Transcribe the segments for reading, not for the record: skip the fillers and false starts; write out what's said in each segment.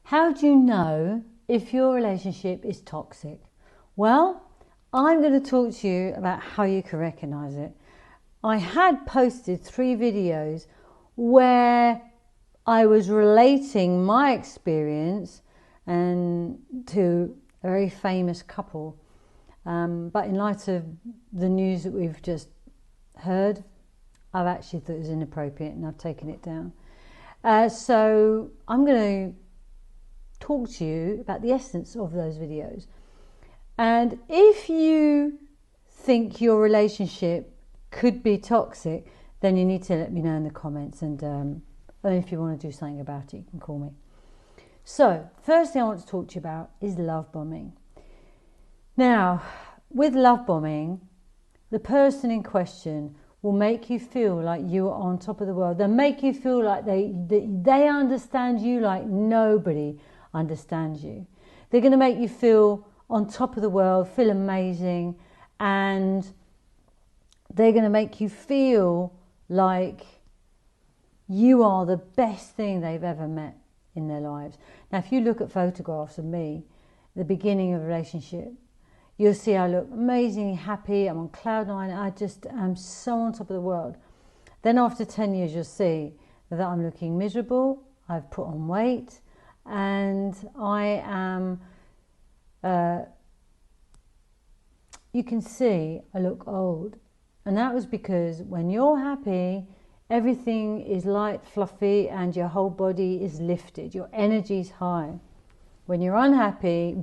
How do you know if your relationship is toxic? Well, I'm going to talk to you about how you can recognize it. I had posted 3 videos where I was relating my experience and to a very famous couple. But in light of the news that we've just heard, I've actually thought it was inappropriate and I've taken it down. So I'm going to talk to you about the essence of those videos. And if you think your relationship could be toxic, then you need to let me know in the comments, and if you want to do something about it, you can call me. So, first thing I want to talk to you about is love bombing. Now, with love bombing, the person in question will make you feel like you are on top of the world. They'll make you feel like they understand you like nobody understands you. They're going to make you feel on top of the world, feel amazing, and they're going to make you feel like you are the best thing they've ever met in their lives. Now, if you look at photographs of me, the beginning of a relationship, you'll see I look amazingly happy, I'm on cloud nine, I just am so on top of the world. Then after 10 years, you'll see that I'm looking miserable, I've put on weight, and I am, you can see I look old. And that was because when you're happy, everything is light, fluffy, and your whole body is lifted. Your energy is high. When you're unhappy,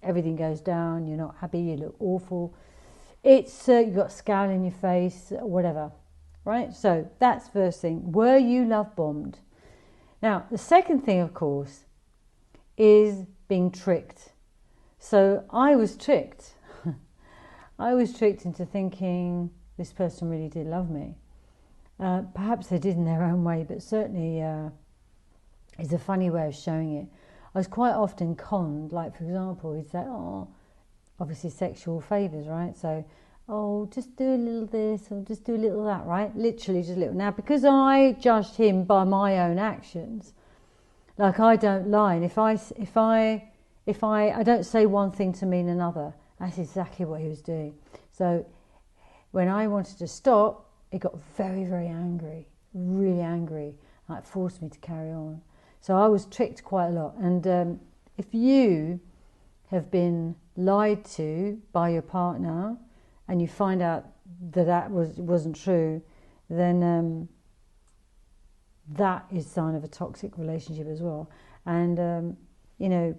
everything goes down. You're not happy. You look awful. It's you've got a scowl in your face, whatever. Right? So that's first thing. Were you love bombed? Now, the second thing, of course, is being tricked. So I was tricked. I was tricked into thinking this person really did love me. Perhaps they did in their own way, but certainly it's a funny way of showing it. I was quite often conned, like for example, he'd say, oh, obviously sexual favours, right? So, oh, just do a little this or just do a little that, right? Literally just a little. Now, because I judged him by my own actions, like I don't lie, and if I don't say one thing to mean another, that's exactly what he was doing. So when I wanted to stop, it got very, very angry, really angry. It forced me to carry on. So I was tricked quite a lot. And if you have been lied to by your partner and you find out that wasn't true, then that is a sign of a toxic relationship as well. And, you know,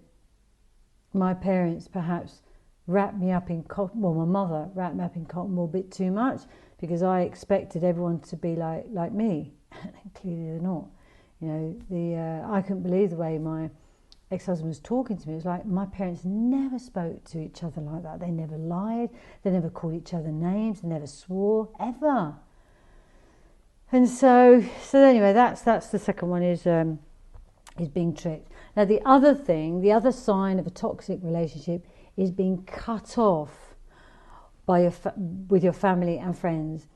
my parents perhaps wrapped me up in cotton, well, my mother wrapped me up in cotton wool a bit too much because I expected everyone to be like me, and clearly they're not. You know, I couldn't believe the way my ex-husband was talking to me. It was like my parents never spoke to each other like that. They never lied, they never called each other names, they never swore, ever. And so anyway, that's the second one, is being tricked. Now the other thing, the other sign of a toxic relationship is being cut off by with your family and friends.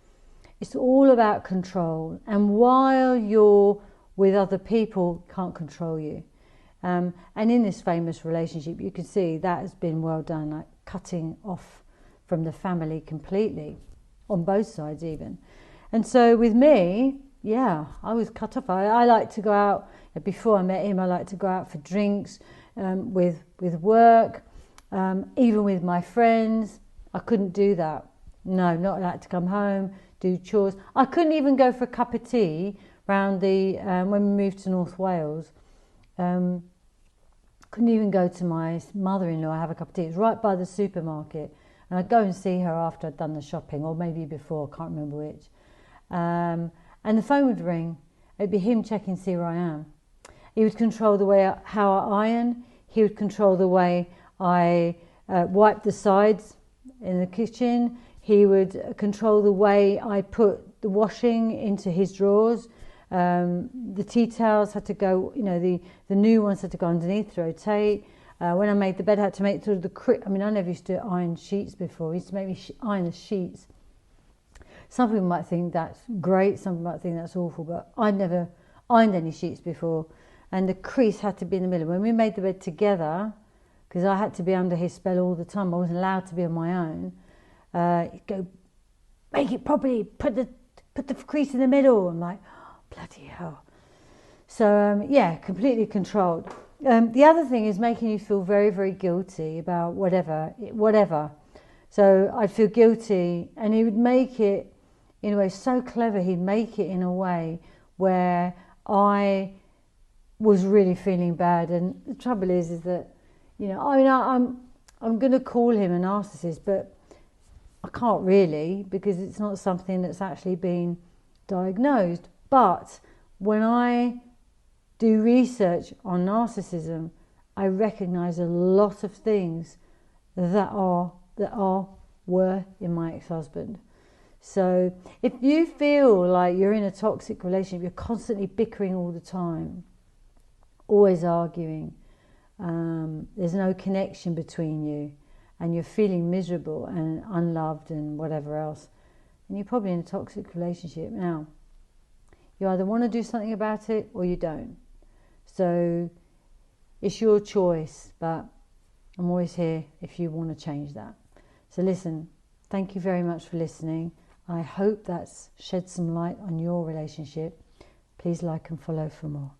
It's all about control, and while you're with other people, can't control you. And in this famous relationship, you can see that has been well done, like cutting off from the family completely, on both sides even. And so with me, yeah, I was cut off. I like to go out, before I met him, I like to go out for drinks, with work, even with my friends. I couldn't do that. No, not allowed to come home, do chores. I couldn't even go for a cup of tea round the, when we moved to North Wales. Couldn't even go to my mother-in-law, have a cup of tea. It was right by the supermarket. And I'd go and see her after I'd done the shopping, or maybe before, I can't remember which. And the phone would ring. It'd be him checking to see where I am. He would control the way how I iron. He would control the way I wipe the sides in the kitchen. He would control the way I put the washing into his drawers. The tea towels had to go, you know, the new ones had to go underneath to rotate. When I made the bed, I had to make sort of I mean, I never used to iron sheets before. He used to make me iron the sheets. Some people might think that's great, some people might think that's awful, but I'd never ironed any sheets before. and the crease had to be in the middle. When we made the bed together, because I had to be under his spell all the time, I wasn't allowed to be on my own. He'd go, make it properly, put the crease in the middle. I'm like, oh, bloody hell. So yeah, completely controlled. The other thing is making you feel very, very guilty about whatever. So I'd feel guilty, and he would make it in a way so clever. He'd make it in a way where I was really feeling bad. And the trouble is that, you know, I mean, I'm going to call him a narcissist, but I can't really, because it's not something that's actually been diagnosed. But when I do research on narcissism, I recognise a lot of things that were in my ex-husband. So if you feel like you're in a toxic relationship, you're constantly bickering all the time, always arguing, there's no connection between you, and you're feeling miserable and unloved and whatever else, and you're probably in a toxic relationship. Now, you either want to do something about it or you don't. So it's your choice, but I'm always here if you want to change that. So listen, thank you very much for listening. I hope that's shed some light on your relationship. Please like and follow for more.